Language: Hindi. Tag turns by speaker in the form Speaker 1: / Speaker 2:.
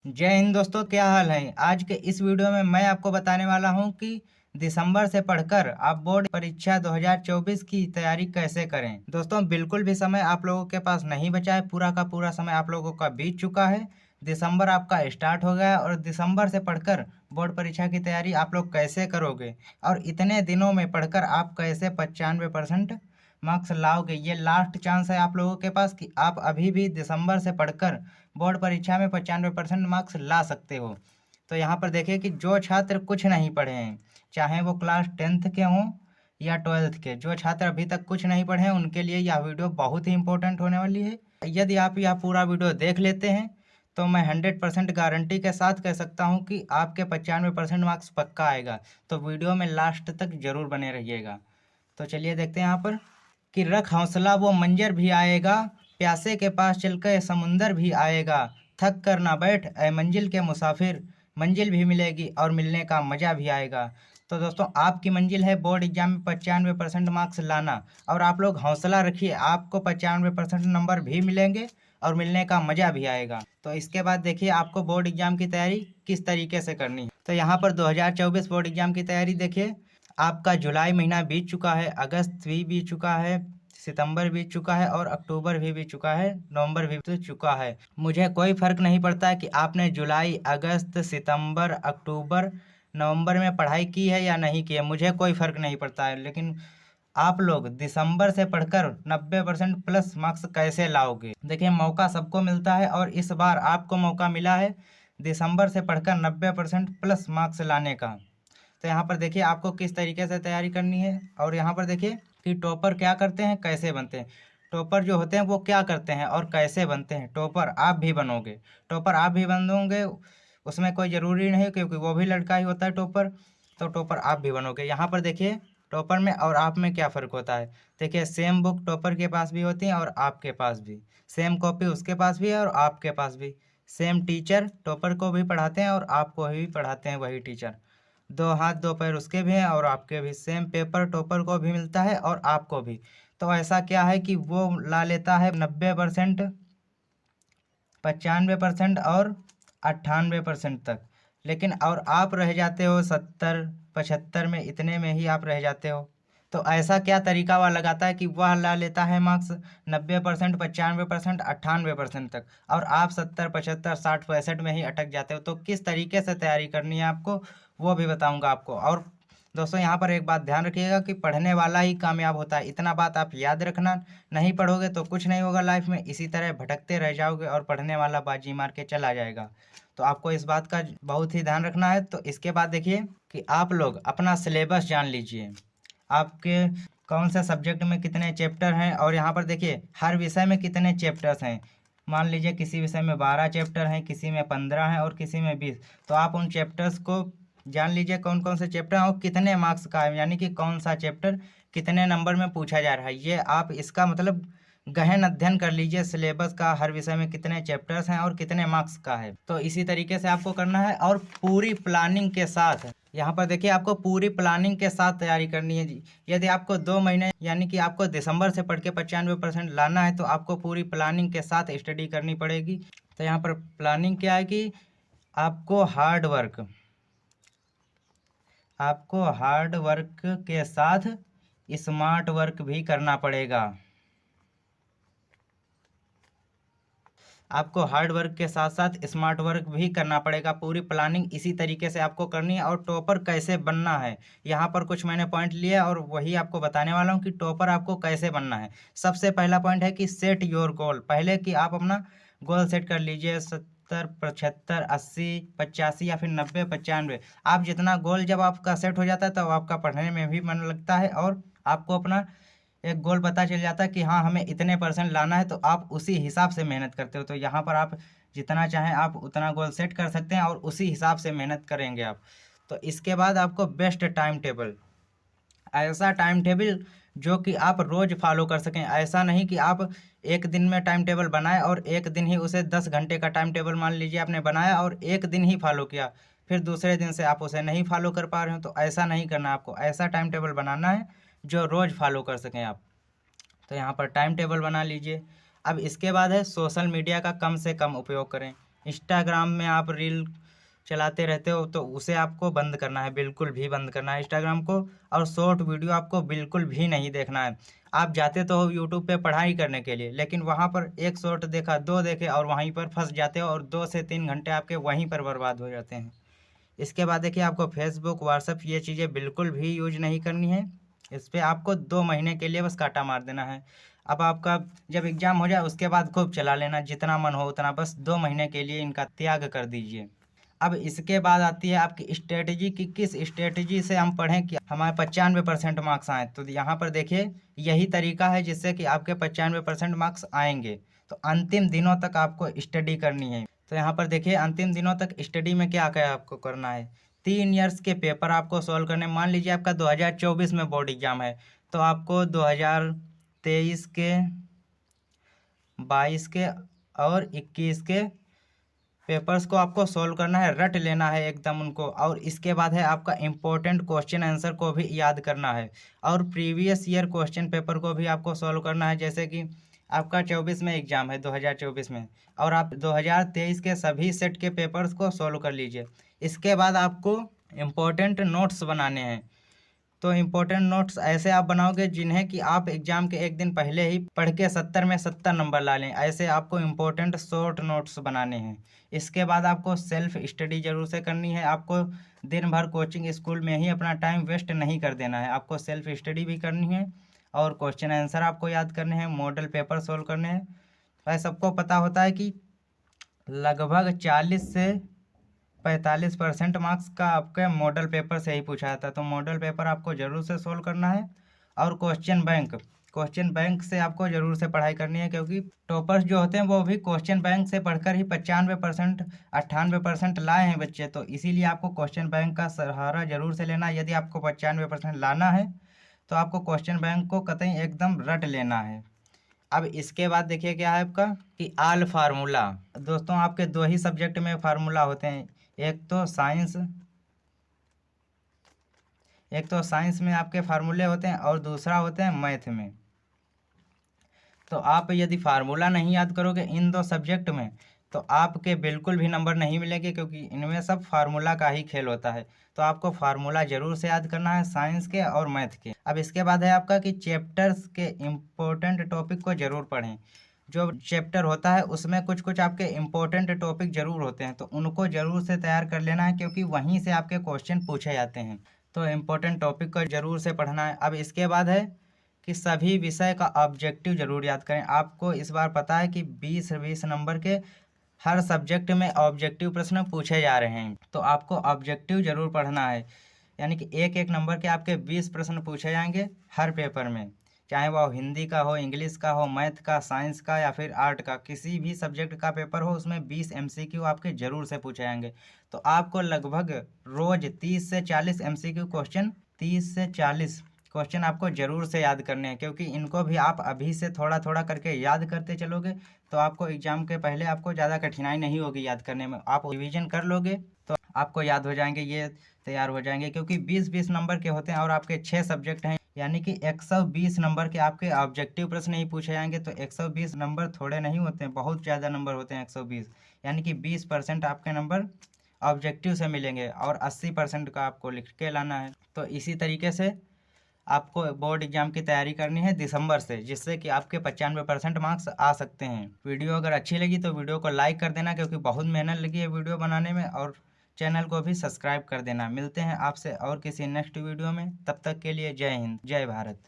Speaker 1: जय हिंद दोस्तों, क्या हाल है। आज के इस वीडियो में मैं आपको बताने वाला हूं कि दिसंबर से पढ़कर आप बोर्ड परीक्षा 2024 की तैयारी कैसे करें। दोस्तों, बिल्कुल भी समय आप लोगों के पास नहीं बचा है। पूरा का पूरा समय आप लोगों का बीत चुका है। दिसंबर आपका स्टार्ट हो गया है और दिसंबर से पढ़कर बोर्ड परीक्षा की तैयारी आप लोग कैसे करोगे और इतने दिनों में पढ़कर आप कैसे 95% मार्क्स लाओगे। ये लास्ट चांस है आप लोगों के पास कि आप अभी भी दिसंबर से पढ़कर बोर्ड परीक्षा में 95% मार्क्स ला सकते हो। तो यहाँ पर देखिए कि जो छात्र कुछ नहीं पढ़े हैं, चाहे वो क्लास 10th के हों या 12th के, जो छात्र अभी तक कुछ नहीं पढ़े हैं उनके लिए यह वीडियो बहुत ही इंपॉर्टेंट होने वाली है। यदि आप यह पूरा वीडियो देख लेते हैं तो मैं 100% गारंटी के साथ कह सकता हूँ कि आपके 95% मार्क्स पक्का आएगा। तो वीडियो में लास्ट तक जरूर बने रहिएगा। तो चलिए देखते हैं यहाँ पर कि रख हौसला वो मंजर भी आएगा, प्यासे के पास चलकर समुंदर भी आएगा, थक कर ना बैठ ऐ मंजिल के मुसाफिर, मंजिल भी मिलेगी और मिलने का मजा भी आएगा। तो दोस्तों, आपकी मंजिल है बोर्ड एग्जाम में 95% मार्क्स लाना और आप लोग हौसला रखिए, आपको 95% नंबर भी मिलेंगे और मिलने का मजा भी आएगा। तो इसके बाद देखिए आपको बोर्ड एग्जाम की तैयारी किस तरीके से करनी है। तो यहाँ पर 2024 बोर्ड एग्जाम की तैयारी देखिए। आपका जुलाई महीना बीत चुका है, अगस्त भी बीत चुका है, सितंबर बीत चुका है और अक्टूबर भी बीत चुका है, नवंबर भी बीत चुका है। मुझे कोई फर्क नहीं पड़ता है कि आपने जुलाई, अगस्त, सितंबर, अक्टूबर, नवंबर में पढ़ाई की है या नहीं की है, मुझे कोई फर्क नहीं पड़ता है। लेकिन आप लोग दिसंबर से पढ़कर 90% प्लस मार्क्स कैसे लाओगे। देखिए, मौका सबको मिलता है और इस बार आपको मौका मिला है दिसंबर से पढ़कर 90% प्लस मार्क्स लाने का। तो यहाँ पर देखिए आपको किस तरीके से तैयारी करनी है और यहाँ पर देखिए कि टॉपर क्या करते हैं, कैसे बनते हैं। टॉपर जो होते हैं वो क्या करते हैं और कैसे बनते हैं। टॉपर आप भी बनोगे, टॉपर आप भी बनोगे, उसमें कोई ज़रूरी नहीं क्योंकि वो भी लड़का ही होता है टॉपर। तो टॉपर आप भी बनोगे। यहाँ पर देखिए टॉपर में और आप में क्या फ़र्क होता है। देखिए, सेम बुक टॉपर के पास भी होती है और आपके पास भी, सेम कॉपी उसके पास भी है और आपके पास भी, सेम टीचर टॉपर को भी पढ़ाते हैं और आपको भी पढ़ाते हैं वही टीचर। दो हाथ दो पैर उसके भी हैं और आपके भी, सेम पेपर टॉपर को भी मिलता है और आपको भी। तो ऐसा क्या है कि वो ला लेता है 90%, 95% और 98% तक, लेकिन और आप रह जाते हो 70 75 में, इतने में ही आप रह जाते हो। तो ऐसा क्या तरीका वह लगाता है कि वह ला लेता है मार्क्स 90%, 95%, 98% तक और आप 70 75 60 65 में ही अटक जाते हो। तो किस तरीके से तैयारी करनी है आपको वो भी बताऊंगा आपको। और दोस्तों, यहाँ पर एक बात ध्यान रखिएगा कि पढ़ने वाला ही कामयाब होता है। इतना बात आप याद रखना, नहीं पढ़ोगे तो कुछ नहीं होगा लाइफ में, इसी तरह भटकते रह जाओगे और पढ़ने वाला बाजी मार के चला जाएगा। तो आपको इस बात का बहुत ही ध्यान रखना है। तो इसके बाद देखिए कि आप लोग अपना सिलेबस जान लीजिए, आपके कौन से सब्जेक्ट में कितने चैप्टर हैं और यहाँ पर देखिए हर विषय में कितने चैप्टर्स हैं। मान लीजिए किसी विषय में 12 चैप्टर हैं, किसी में 15 हैं और किसी में 20। तो आप उन चैप्टर्स को जान लीजिए कौन कौन से चैप्टर हैं और कितने मार्क्स का है, यानी कि कौन सा चैप्टर कितने नंबर में पूछा जा रहा है। ये आप इसका मतलब गहन अध्ययन कर लीजिए सिलेबस का, हर विषय में कितने चैप्टर्स हैं और कितने मार्क्स का है। तो इसी तरीके से आपको करना है और पूरी प्लानिंग के साथ। यहाँ पर देखिए आपको पूरी प्लानिंग के साथ तैयारी करनी है जी। यदि आपको 2 महीने यानी कि आपको दिसंबर से पढ़ के 95% लाना है तो आपको पूरी प्लानिंग के साथ स्टडी करनी पड़ेगी। तो यहाँ पर प्लानिंग क्या है कि आपको हार्ड वर्क के साथ स्मार्ट वर्क भी करना पड़ेगा। आपको हार्ड वर्क के साथ साथ स्मार्ट वर्क भी करना पड़ेगा। पूरी प्लानिंग इसी तरीके से आपको करनी है। और टॉपर कैसे बनना है, यहाँ पर कुछ मैंने पॉइंट लिए और वही आपको बताने वाला हूँ कि टॉपर आपको कैसे बनना है। सबसे पहला पॉइंट है कि सेट योर गोल। पहले कि आप अपना गोल सेट कर लीजिए, 70 75 80 85 या फिर 90 95। आप जितना गोल जब आपका सेट हो जाता है तब आपका पढ़ने में भी मन लगता है और आपको अपना एक गोल पता चल जाता है कि हाँ हमें इतने परसेंट लाना है, तो आप उसी हिसाब से मेहनत करते हो। तो यहाँ पर आप जितना चाहें आप उतना गोल सेट कर सकते हैं और उसी हिसाब से मेहनत करेंगे आप। तो इसके बाद आपको बेस्ट टाइम टेबल, ऐसा टाइम टेबल जो कि आप रोज़ फॉलो कर सकें। ऐसा नहीं कि आप एक दिन में टाइम टेबल बनाए और एक दिन ही उसे 10 घंटे का टाइम टेबल मान लीजिए आपने बनाया और एक दिन ही फॉलो किया, फिर दूसरे दिन से आप उसे नहीं फॉलो कर पा रहे हो। तो ऐसा नहीं करना, आपको ऐसा टाइम टेबल बनाना है जो रोज़ फॉलो कर सकें आप। तो यहाँ पर टाइम टेबल बना लीजिए। अब इसके बाद है सोशल मीडिया का कम से कम उपयोग करें। इंस्टाग्राम में आप रील चलाते रहते हो तो उसे आपको बंद करना है, बिल्कुल भी बंद करना है इंस्टाग्राम को। और शॉर्ट वीडियो आपको बिल्कुल भी नहीं देखना है। आप जाते तो हो यूट्यूब पे पढ़ाई करने के लिए, लेकिन वहाँ पर एक शॉर्ट देखा, दो देखे और वहीं पर फंस जाते हो और 2 से 3 घंटे आपके वहीं पर बर्बाद हो जाते हैं। इसके बाद देखिए आपको फेसबुक, व्हाट्सएप ये चीज़ें बिल्कुल भी यूज नहीं करनी है। इस पर आपको 2 महीने के लिए बस काटा मार देना है। अब आपका जब एग्ज़ाम हो जाए उसके बाद खूब चला लेना, जितना मन हो उतना, बस 2 महीने के लिए इनका त्याग कर दीजिए। अब इसके बाद आती है आपकी स्ट्रेटजी कि किस स्ट्रेटजी से हम पढ़ें कि हमारे 95% मार्क्स आएँ। तो यहाँ पर देखिए यही तरीका है जिससे कि आपके 95% मार्क्स आएंगे। तो अंतिम दिनों तक आपको स्टडी करनी है। तो यहाँ पर देखिए अंतिम दिनों तक स्टडी में क्या क्या आपको करना है। 3 इयर्स के पेपर आपको सॉल्व करने, मान लीजिए आपका 2024 में बोर्ड एग्जाम है तो आपको 2023 के, 22 के और 21 के पेपर्स को आपको सॉल्व करना है, रट लेना है एकदम उनको। और इसके बाद है आपका इम्पोर्टेंट क्वेश्चन आंसर को भी याद करना है और प्रीवियस ईयर क्वेश्चन पेपर को भी आपको सॉल्व करना है। जैसे कि आपका 24 में एग्जाम है, 2024 में, और आप 2023 के सभी सेट के पेपर्स को सॉल्व कर लीजिए। इसके बाद आपको इम्पोर्टेंट नोट्स बनाने हैं। तो इम्पोर्टेंट नोट्स ऐसे आप बनाओगे जिन्हें कि आप एग्जाम के एक दिन पहले ही पढ़ के 70 में 70 नंबर ला लें। ऐसे आपको इम्पोर्टेंट शॉर्ट नोट्स बनाने हैं। इसके बाद आपको सेल्फ स्टडी जरूर से करनी है। आपको दिन भर कोचिंग स्कूल में ही अपना टाइम वेस्ट नहीं कर देना है, आपको सेल्फ स्टडी भी करनी है और क्वेश्चन आंसर आपको याद करने हैं, मॉडल पेपर सोल्व करने हैं। भाई सबको पता होता है कि लगभग 40 से 45% मार्क्स का आपके मॉडल पेपर से ही पूछा जाता है। तो मॉडल पेपर आपको ज़रूर से सोल्व करना है। और क्वेश्चन बैंक से आपको ज़रूर से पढ़ाई करनी है, क्योंकि टॉपर्स जो होते हैं वो भी क्वेश्चन बैंक से पढ़कर ही 95% 98% लाए हैं बच्चे। तो इसीलिए आपको क्वेश्चन बैंक का सहारा ज़रूर से लेना है। यदि आपको 95% लाना है तो आपको क्वेश्चन बैंक को कतई एकदम रट लेना है। अब इसके बाद देखिए क्या है आपका कि आल फार्मूला। दोस्तों आपके 2 ही सब्जेक्ट में फार्मूला होते हैं, एक तो साइंस में आपके फार्मूले होते हैं और दूसरा होते हैं मैथ में। तो आप यदि फार्मूला नहीं याद करोगे इन 2 सब्जेक्ट में तो आपके बिल्कुल भी नंबर नहीं मिलेंगे, क्योंकि इनमें सब फार्मूला का ही खेल होता है। तो आपको फार्मूला जरूर से याद करना है साइंस के और मैथ के। अब इसके बाद है आपका कि चैप्टर्स के इम्पोर्टेंट टॉपिक को जरूर पढ़ें। जो चैप्टर होता है उसमें कुछ कुछ आपके इम्पोर्टेंट टॉपिक जरूर होते हैं, तो उनको जरूर से तैयार कर लेना है, क्योंकि वहीं से आपके क्वेश्चन पूछे जाते हैं। तो इम्पोर्टेंट टॉपिक को जरूर से पढ़ना है। अब इसके बाद है कि सभी विषय का ऑब्जेक्टिव जरूर याद करें। आपको इस बार पता है कि 20-20 नंबर के हर सब्जेक्ट में ऑब्जेक्टिव प्रश्न पूछे जा रहे हैं, तो आपको ऑब्जेक्टिव जरूर पढ़ना है। यानी कि एक एक नंबर के आपके 20 प्रश्न पूछे जाएंगे हर पेपर में, चाहे वह हिंदी का हो, इंग्लिश का हो, मैथ का, साइंस का या फिर आर्ट का, किसी भी सब्जेक्ट का पेपर हो उसमें 20 MCQ आपके जरूर से पूछे जाएंगे। तो आपको लगभग रोज 30 से 40 MCQ क्वेश्चन, 30 से 40 क्वेश्चन आपको जरूर से याद करने हैं, क्योंकि इनको भी आप अभी से थोड़ा थोड़ा करके याद करते चलोगे तो आपको एग्जाम के पहले आपको ज़्यादा कठिनाई नहीं होगी याद करने में। आप रिवीजन कर लोगे तो आपको याद हो जाएंगे, ये तैयार हो जाएंगे। क्योंकि 20-20 नंबर के होते हैं और आपके 6 सब्जेक्ट हैं, यानी कि 120 नंबर के आपके ऑब्जेक्टिव प्रश्न ही पूछे जाएंगे। तो 120 नंबर थोड़े नहीं होते हैं, बहुत ज़्यादा नंबर होते हैं 120। यानी कि 20% आपके नंबर ऑब्जेक्टिव से मिलेंगे और 80% का आपको लिख के लाना है। तो इसी तरीके से आपको बोर्ड एग्जाम की तैयारी करनी है दिसंबर से, जिससे कि आपके 95% मार्क्स आ सकते हैं। वीडियो अगर अच्छी लगी तो वीडियो को लाइक कर देना, क्योंकि बहुत मेहनत लगी है वीडियो बनाने में, और चैनल को भी सब्सक्राइब कर देना। मिलते हैं आपसे और किसी नेक्स्ट वीडियो में, तब तक के लिए जय हिंद, जय भारत।